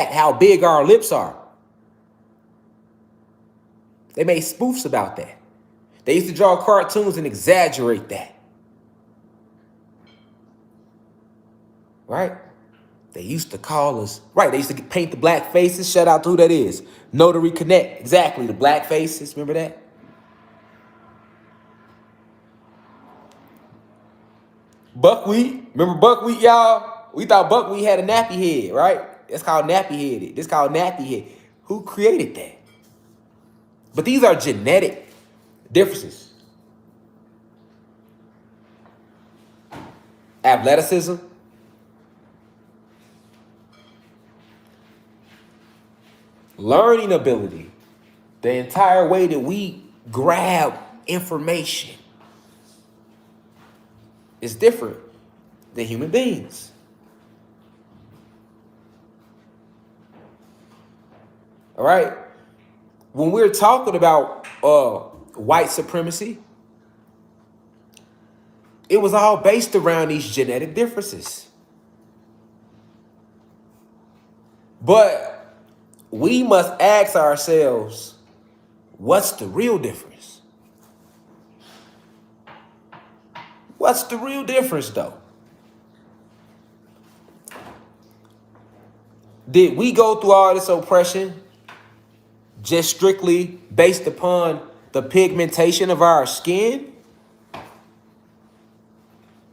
how big our lips are. They made spoofs about that. They used to draw cartoons and exaggerate that. Right? They used to call us, right, they used to paint the black faces. Shout out to who that is. Notary Connect. Exactly, the black faces. Remember that? Buckwheat. Remember buckwheat, y'all? We thought buckwheat had a nappy head, right? That's called nappy headed. This called nappy head. Who created that? But these are genetic differences. Athleticism, learning ability, the entire way that we grab information is different than human beings. All right? When we're talking about white supremacy, it was all based around these genetic differences. But we must ask ourselves, what's the real difference? What's the real difference, though? Did we go through all this oppression just strictly based upon the pigmentation of our skin?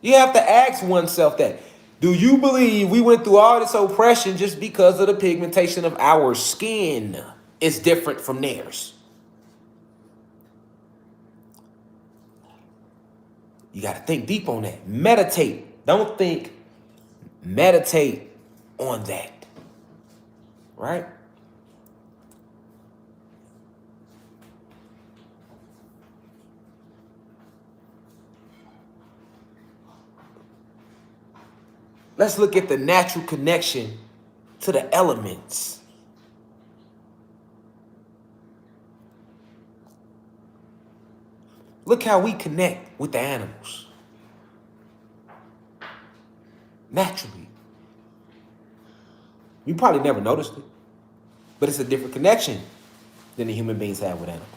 You have to ask oneself that. Do you believe we went through all this oppression just because of the pigmentation of our skin is different from theirs? You got to think deep on that. Meditate. Don't think. Meditate on that. Right? Let's look at the natural connection to the elements. Look how we connect with the animals. Naturally. You probably never noticed it, but it's a different connection than the human beings have with animals.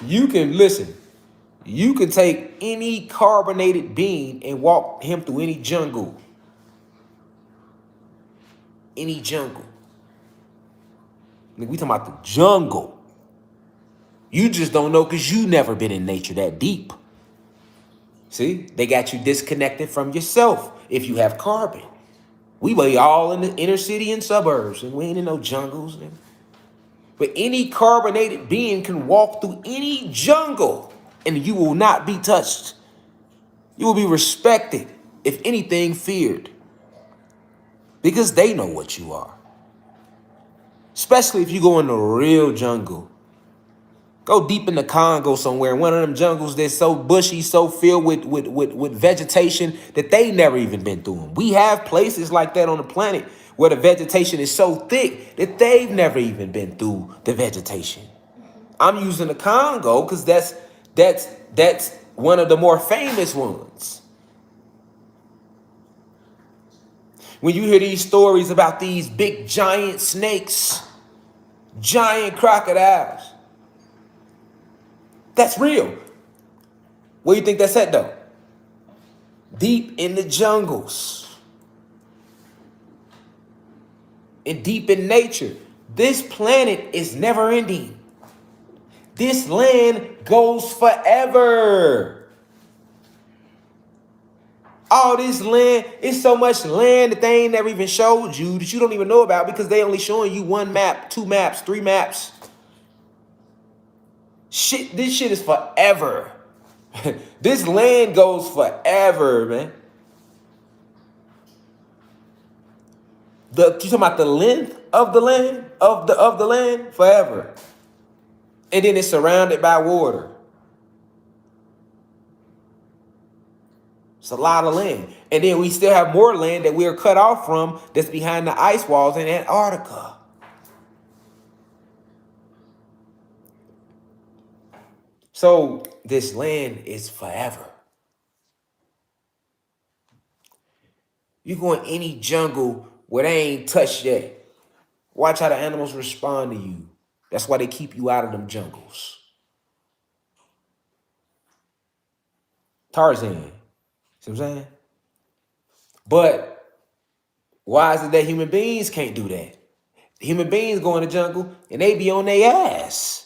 You can listen. You can take any carbonated being and walk him through any jungle. Any jungle. We talking about the jungle. You just don't know because you never been in nature that deep. See, they got you disconnected from yourself if you have carbon. We be all in the inner city and suburbs, and we ain't in no jungles. But any carbonated being can walk through any jungle, and you will not be touched. You will be respected, if anything, feared. Because they know what you are. Especially if you go in the real jungle. Go deep in the Congo somewhere, one of them jungles that's so bushy, so filled with vegetation that they never even been through them. We have places like that on the planet where the vegetation is so thick that they've never even been through the vegetation. I'm using the Congo because that's one of the more famous ones. When you hear these stories about these big giant snakes, giant crocodiles, that's real. Where do you think that's at, though? Deep in the jungles. And deep in nature. This planet is never ending. This land goes forever. All this land, it's so much land that they ain't never even showed you that you don't even know about because they only showing you one map, two maps, three maps. Shit, this shit is forever. This land goes forever, man. You talking about the length of the land of the land forever, and then it's surrounded by water. It's a lot of land, and then we still have more land that we are cut off from that's behind the ice walls in Antarctica. So this land is forever. You go in any jungle where they ain't touched yet. Watch how the animals respond to you. That's why they keep you out of them jungles. Tarzan. See what I'm saying? But why is it that human beings can't do that? Human beings go in the jungle and they be on their ass.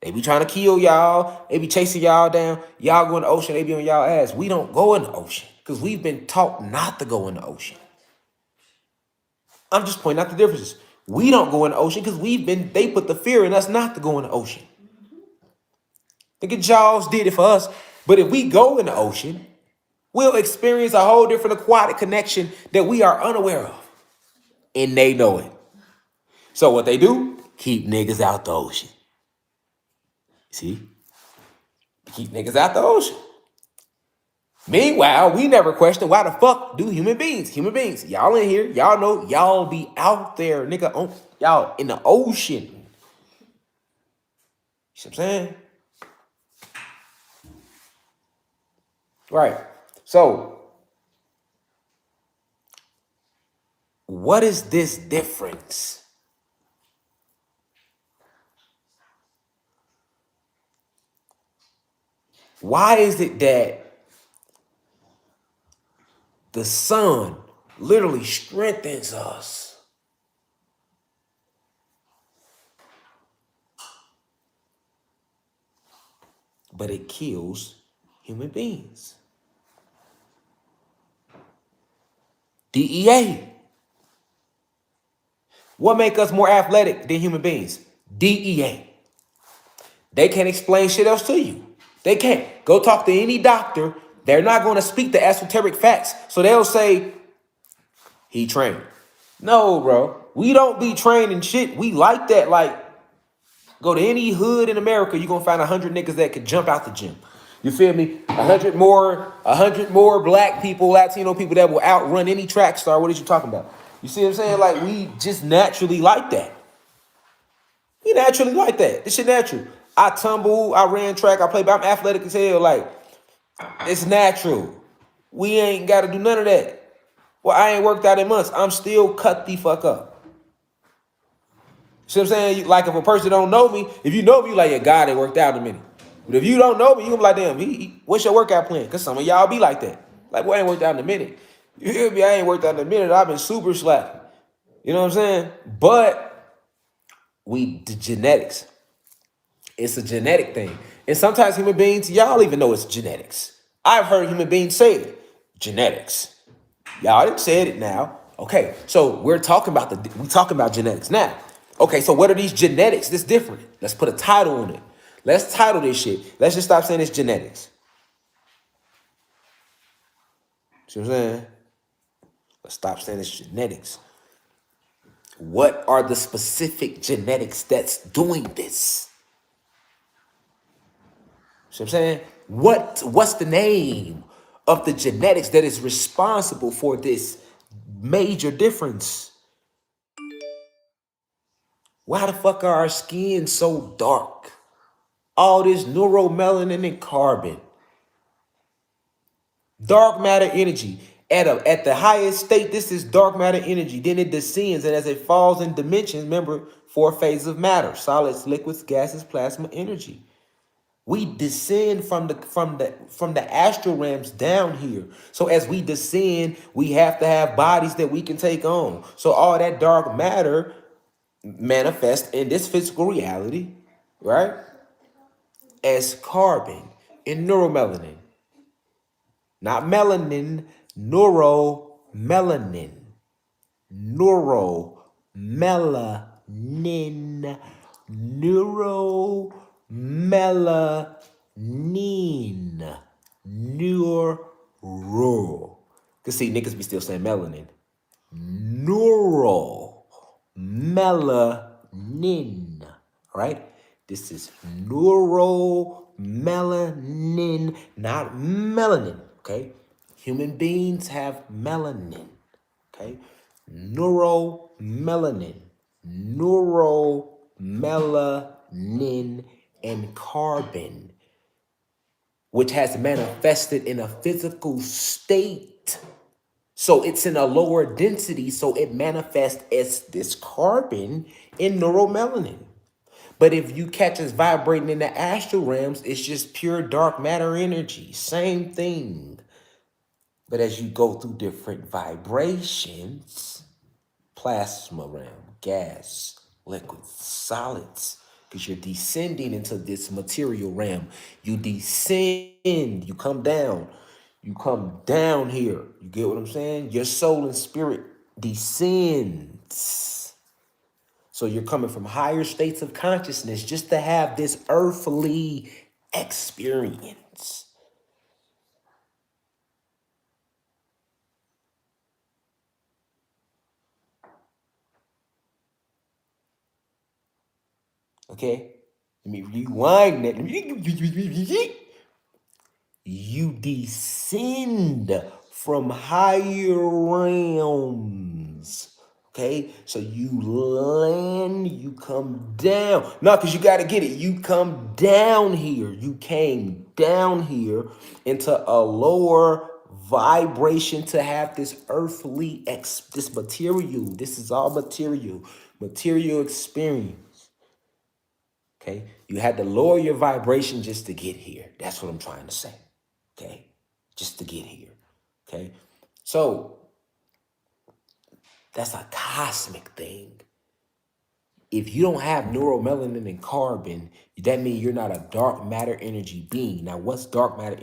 They be trying to kill y'all. They be chasing y'all down. Y'all go in the ocean, they be on y'all ass. We don't go in the ocean because we've been taught not to go in the ocean. I'm just pointing out the differences. We don't go in the ocean because they put the fear in us not to go in the ocean. Think of Jaws did it for us. But if we go in the ocean, we'll experience a whole different aquatic connection that we are unaware of. And they know it. So what they do, keep niggas out the ocean. See? Keep niggas out the ocean. Meanwhile, we never question why the fuck do human beings, y'all in here, y'all know, y'all be out there, nigga, y'all in the ocean. You see what I'm saying? Right. So, what is this difference? Why is it that the sun literally strengthens us, but it kills human beings? DEA. What make us more athletic than human beings? DEA. They can't explain shit else to you. They can't. Go talk to any doctor. They're not going to speak the esoteric facts. So they'll say, he trained. No, bro. We don't be training shit. We like that. Like, go to any hood in America, you're going to find 100 niggas that could jump out the gym. You feel me? 100 more black people, Latino people that will outrun any track star. What are you talking about? You see what I'm saying? Like, we just naturally like that. We naturally like that. This shit natural. I tumble, I ran track, I play, but I'm athletic as hell. Like, it's natural. We ain't got to do none of that. Well, I ain't worked out in months. I'm still cut the fuck up. See what I'm saying? Like, if a person don't know me, if you know me, you like, yeah, God ain't worked out in a minute. But if you don't know me, you gonna be like, damn, what's your workout plan? Because some of y'all be like that. Like, well, I ain't worked out in a minute. You hear me? I ain't worked out in a minute. I've been super slack. You know what I'm saying? But the genetics. It's a genetic thing. And sometimes human beings, y'all even know it's genetics. I've heard human beings say it. Genetics. Y'all didn't say it now. Okay, so we're talking about genetics now. Okay, so what are these genetics? This different. Let's put a title on it. Let's title this shit. Let's just stop saying it's genetics. See what I'm saying? Let's stop saying it's genetics. What are the specific genetics that's doing this? See what I'm saying? What's the name of the genetics that is responsible for this major difference? Why the fuck are our skin so dark? All this neuromelanin and carbon. Dark matter energy. At the highest state, this is dark matter energy. Then it descends, and as it falls in dimensions, remember, 4 phases of matter: solids, liquids, gases, plasma, energy. We descend from the astral realms down here. So as we descend, we have to have bodies that we can take on. So all that dark matter manifests in this physical reality, right? As carbon and neuromelanin. Not melanin, neuromelanin. Neuromelanin. Neuromelanin. Neuro. Cause see, niggas be still saying melanin. Neuromelanin. All right? This is neuromelanin, not melanin. Okay? Human beings have melanin. Okay? Neuromelanin. Neuromelanin and carbon, which has manifested in a physical state So it's in a lower density, so it manifests as this carbon in neuromelanin. But if you catch us vibrating in the astral realms, it's just pure dark matter energy. Same thing. But as you go through different vibrations, plasma realm, gas, liquids, solids, because you're descending into this material realm. You descend, you come down. You come down here. You get what I'm saying? Your soul and spirit descends. So you're coming from higher states of consciousness just to have this earthly experience. Okay? Let me rewind that. You descend from higher realms. Okay, so you land, you come down. No, because you got to get it. You come down here. You came down here into a lower vibration to have this earthly, this material. This is all material experience. Okay, you had to lower your vibration just to get here. That's what I'm trying to say. Okay, just to get here. Okay, so that's a cosmic thing. If you don't have neuromelanin and carbon, that means you're not a dark matter energy being. Now, what's dark matter